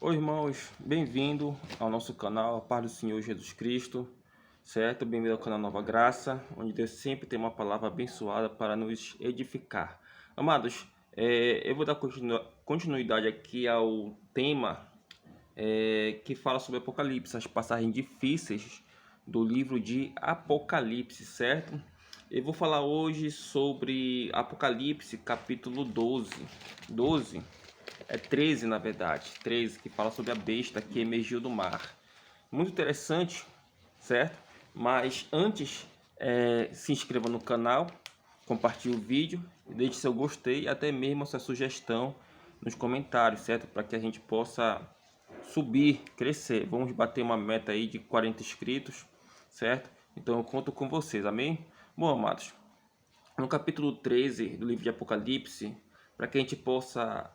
Oi, irmãos, bem-vindo ao nosso canal, a paz do Senhor Jesus Cristo, certo? Bem-vindo ao canal Nova Graça, onde Deus sempre tem uma palavra abençoada para nos edificar. Amados, eu vou dar continuidade aqui ao tema que fala sobre Apocalipse, as passagens difíceis do livro de Apocalipse, certo? Eu vou falar hoje sobre Apocalipse, capítulo 12. É 13, na verdade, 13, que fala sobre a besta que emergiu do mar. Muito interessante, certo? Mas antes, se inscreva no canal, compartilhe o vídeo, deixe seu gostei e até mesmo a sua sugestão nos comentários, certo? Para que a gente possa subir, crescer. Vamos bater uma meta aí de 40 inscritos, certo? Então eu conto com vocês, amém? Bom, amados, no capítulo 13 do livro de Apocalipse, para que a gente possa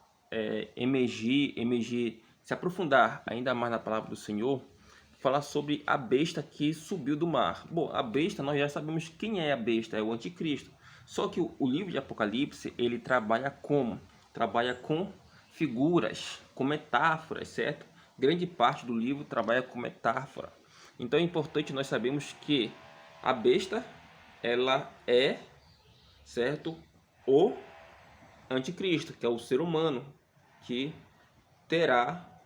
emergir, se aprofundar ainda mais na palavra do Senhor, falar sobre a besta que subiu do mar. Bom, a besta, nós já sabemos quem é a besta, é o anticristo. Só que o livro de Apocalipse, ele trabalha como? Trabalha com figuras, com metáforas, certo? Grande parte do livro trabalha com metáfora. Então é importante nós sabermos que a besta, ela é, certo, o anticristo, que é o ser humano, que terá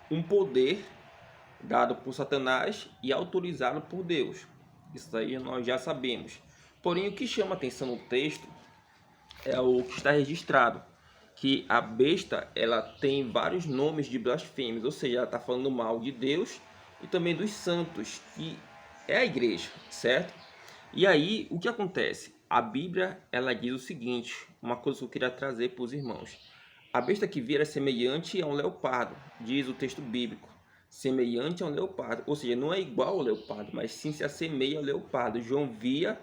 um poder dado por Satanás e autorizado por Deus. Isso aí nós já sabemos. Porém, o que chama atenção no texto é o que está registrado, que a besta, ela tem vários nomes de blasfêmias, ou seja, ela está falando mal de Deus e também dos santos, que é a igreja, certo? E aí, o que acontece? A Bíblia, ela diz o seguinte, uma coisa que eu queria trazer para os irmãos. A besta que vira é semelhante a um leopardo, diz o texto bíblico. Semelhante a um leopardo, ou seja, não é igual ao leopardo, mas sim se assemelha ao leopardo. João via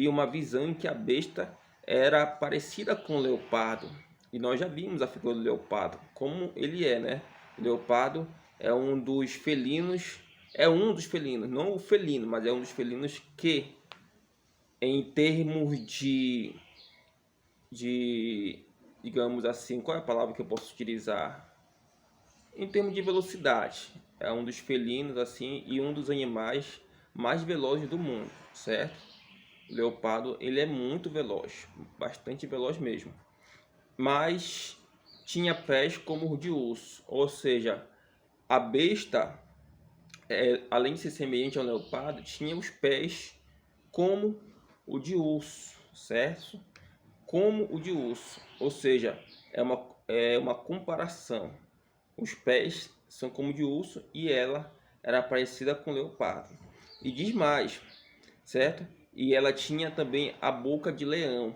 uma visão em que a besta era parecida com o leopardo. E nós já vimos a figura do leopardo, como ele é, né? O leopardo é um dos felinos, não o felino, mas é um dos felinos que, em termos digamos assim, qual é a palavra que eu posso utilizar? Em termos de velocidade, é um dos felinos assim e um dos animais mais velozes do mundo, certo? O leopardo, ele é muito veloz, bastante veloz mesmo. Mas tinha pés como os de urso, ou seja, a besta, além de ser semelhante ao leopardo, tinha os pés como o de urso, certo? Como o de urso, ou seja, é uma comparação. Os pés são como de urso e ela era parecida com leopardo. E diz mais, certo? E ela tinha também a boca de leão.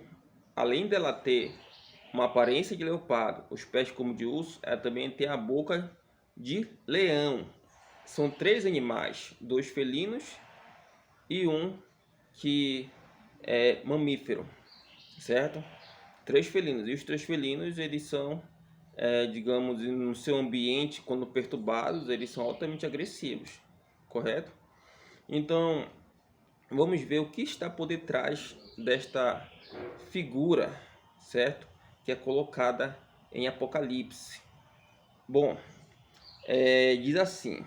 Além dela ter uma aparência de leopardo, os pés como de urso, ela também tem a boca de leão. São três animais, dois felinos e um que é mamífero, certo? Três felinos. E os três felinos, eles são, digamos, no seu ambiente, quando perturbados, eles são altamente agressivos, correto? Então, vamos ver o que está por detrás desta figura, certo? Que é colocada em Apocalipse. Bom, diz assim,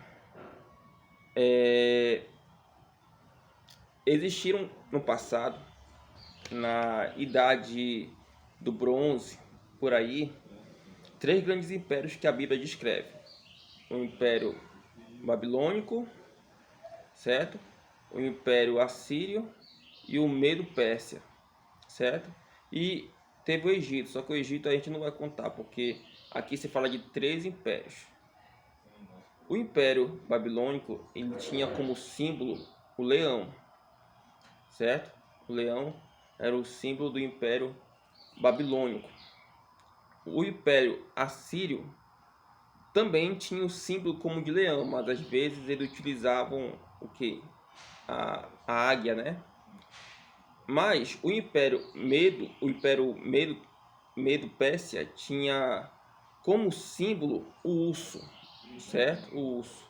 existiram no passado, na idade do bronze, por aí, três grandes impérios que a Bíblia descreve. O Império Babilônico, certo? O Império Assírio e o Medo-Pérsia, certo? E teve o Egito, só que o Egito a gente não vai contar, porque aqui se fala de três impérios. O Império Babilônico, ele tinha como símbolo o leão, certo? O leão era o símbolo do Império Babilônico. O Império Assírio também tinha o símbolo como de leão, mas às vezes eles utilizavam o que? A águia, né? Mas o Império Medo-Pérsia tinha como símbolo o urso, certo? O urso.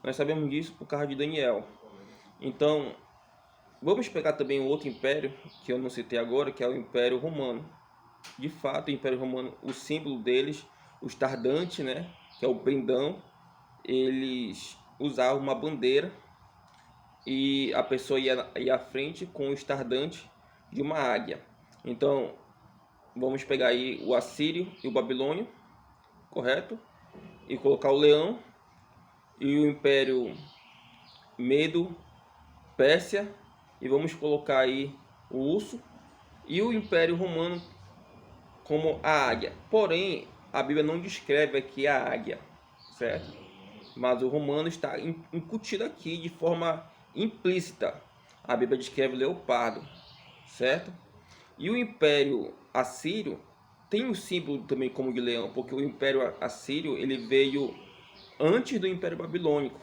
Nós sabemos disso por causa de Daniel. Então, vamos pegar também um outro império, que eu não citei agora, que é o Império Romano. De fato, o Império Romano, o símbolo deles, o estardante, né? que é o pendão, eles usavam uma bandeira e a pessoa ia à frente com o estardante de uma águia. Então, vamos pegar aí o assírio e o babilônio, correto? E colocar o leão e o império Medo, Pérsia, e vamos colocar aí o urso e o império romano como a águia. Porém, a Bíblia não descreve aqui a águia, certo? Mas o romano está incutido aqui de forma implícita. A Bíblia descreve o leopardo, certo? E o império assírio tem o símbolo também como de leão, porque o império assírio ele veio antes do império babilônico,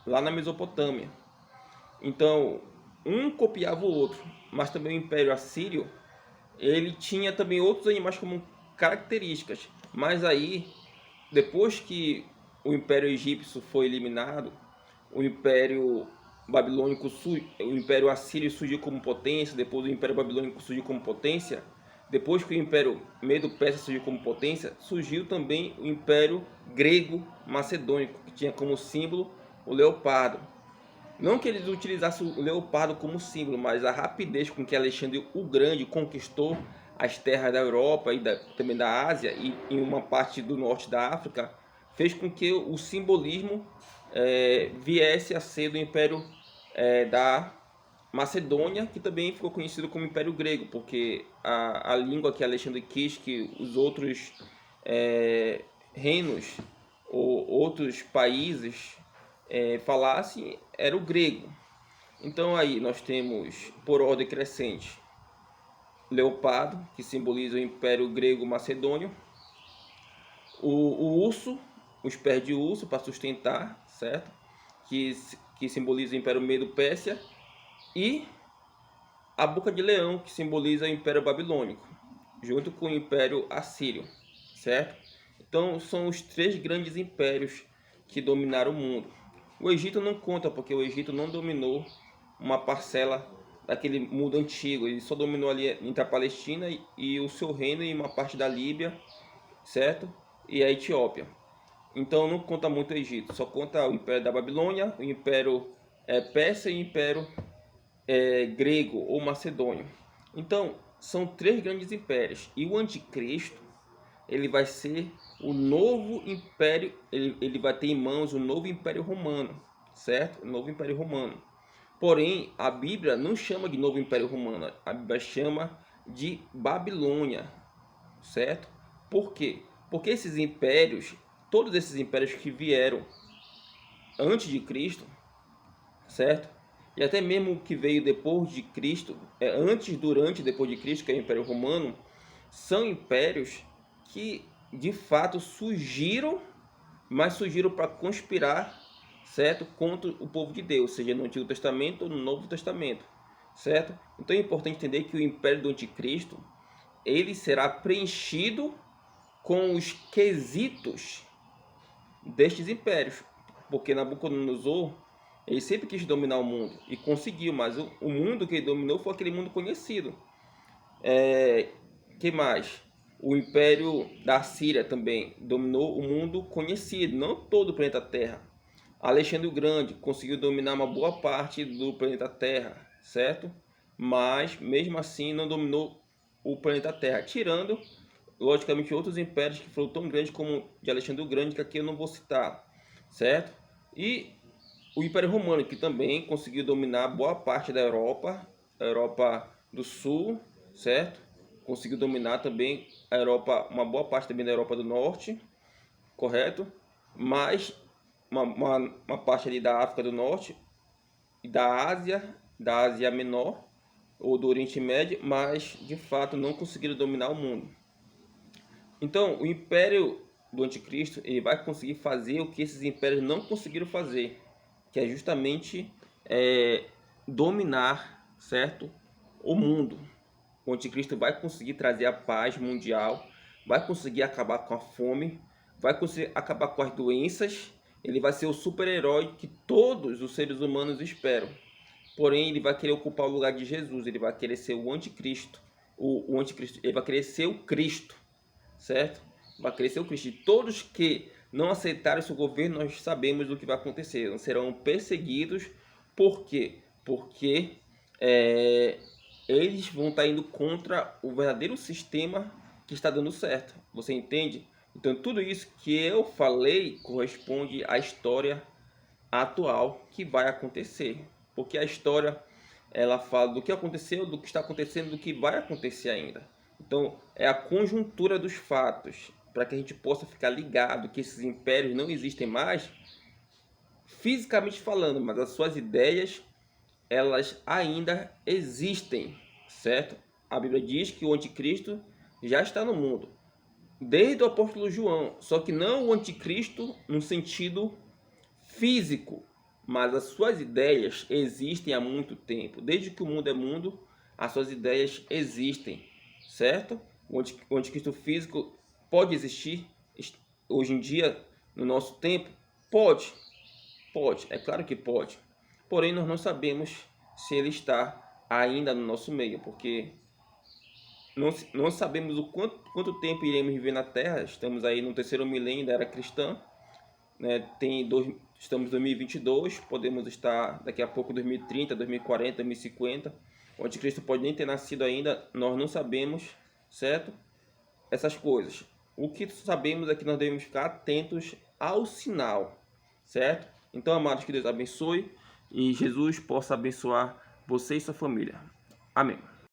lá na Mesopotâmia. Então, um copiava o outro, mas também o império assírio ele tinha também outros animais como características. Mas aí, depois que o Império Egípcio foi eliminado, o Império Babilônico, o Império Assírio surgiu como potência, depois o Império Babilônico surgiu como potência, depois que o Império Medo-Persa surgiu como potência, surgiu também o Império Grego-Macedônico, que tinha como símbolo o leopardo. Não que eles utilizassem o leopardo como símbolo, mas a rapidez com que Alexandre o Grande conquistou as terras da Europa e também da Ásia e em uma parte do norte da África fez com que o simbolismo viesse a ser do Império da Macedônia, que também ficou conhecido como Império Grego, porque a língua que Alexandre quis que os outros reinos ou outros países falassem era o grego. Então aí nós temos, por ordem crescente, leopardo, que simboliza o Império Grego-Macedônio, o urso, os pés de urso para sustentar, certo? Que simboliza o Império Medo-Pérsia, e a boca de leão, que simboliza o Império Babilônico, junto com o Império Assírio, certo? Então são os três grandes impérios que dominaram o mundo. O Egito não conta, porque o Egito não dominou uma parcela daquele mundo antigo. Ele só dominou ali entre a Palestina e o seu reino e uma parte da Líbia, certo? E a Etiópia. Então não conta muito o Egito, só conta o Império da Babilônia, o Império Persa e o Império Grego ou Macedônio. Então são três grandes impérios. E o Anticristo ele vai ser o novo império, ele vai ter em mãos o novo império romano, certo? O novo império romano. Porém, a Bíblia não chama de novo império romano, a Bíblia chama de Babilônia, certo? Por quê? Porque esses impérios, todos esses impérios que vieram antes de Cristo, certo? E até mesmo o que veio depois de Cristo, antes, durante e depois de Cristo, que é o Império Romano, são impérios que de fato surgiram, mas surgiram para conspirar, certo, contra o povo de Deus, seja no Antigo Testamento ou no Novo Testamento, certo? Então é importante entender que o império do Anticristo ele será preenchido com os quesitos destes impérios, porque Nabucodonosor ele sempre quis dominar o mundo e conseguiu, mas o mundo que ele dominou foi aquele mundo conhecido. Que mais? O Império da Síria também dominou o mundo conhecido, não todo o planeta Terra. Alexandre o Grande conseguiu dominar uma boa parte do planeta Terra, certo? Mas mesmo assim não dominou o planeta Terra, tirando logicamente outros impérios que foram tão grandes como o de Alexandre o Grande, que aqui eu não vou citar, certo? E o Império Romano, que também conseguiu dominar boa parte da Europa, a Europa do Sul, certo? Conseguiu dominar também a Europa, uma boa parte também da Europa do Norte, correto? Mas uma parte ali da África do Norte e da Ásia Menor, ou do Oriente Médio, mas de fato não conseguiram dominar o mundo. Então, o Império do Anticristo ele vai conseguir fazer o que esses impérios não conseguiram fazer, que é justamente dominar, certo, o mundo. O Anticristo vai conseguir trazer a paz mundial, vai conseguir acabar com a fome, vai conseguir acabar com as doenças. Ele vai ser o super-herói que todos os seres humanos esperam. Porém, ele vai querer ocupar o lugar de Jesus, ele vai querer ser o Anticristo. O Anticristo, ele vai querer ser o Cristo, certo? Vai querer ser o Cristo. E todos que não aceitarem seu governo, nós sabemos do que vai acontecer. Não serão perseguidos. Por quê? Porque eles vão estar indo contra o verdadeiro sistema que está dando certo. Você entende? Então, tudo isso que eu falei corresponde à história atual que vai acontecer. Porque a história, ela fala do que aconteceu, do que está acontecendo, do que vai acontecer ainda. Então, é a conjuntura dos fatos, para que a gente possa ficar ligado que esses impérios não existem mais, fisicamente falando, mas as suas ideias, elas ainda existem, certo? A Bíblia diz que o anticristo já está no mundo, desde o apóstolo João, só que não o anticristo no sentido físico, mas as suas ideias existem há muito tempo. Desde que o mundo é mundo, as suas ideias existem, certo? O anticristo físico pode existir hoje em dia, no nosso tempo? Pode, pode, é claro que pode. Porém, nós não sabemos se ele está ainda no nosso meio, porque não sabemos o quanto tempo iremos viver na Terra. Estamos aí no terceiro milênio da era cristã, né? Estamos em 2022, podemos estar daqui a pouco 2030, 2040, 2050. O anticristo pode nem ter nascido ainda, nós não sabemos, certo? Essas coisas. O que sabemos é que nós devemos ficar atentos ao sinal, certo? Então, amados, que Deus abençoe e Jesus possa abençoar você e sua família. Amém.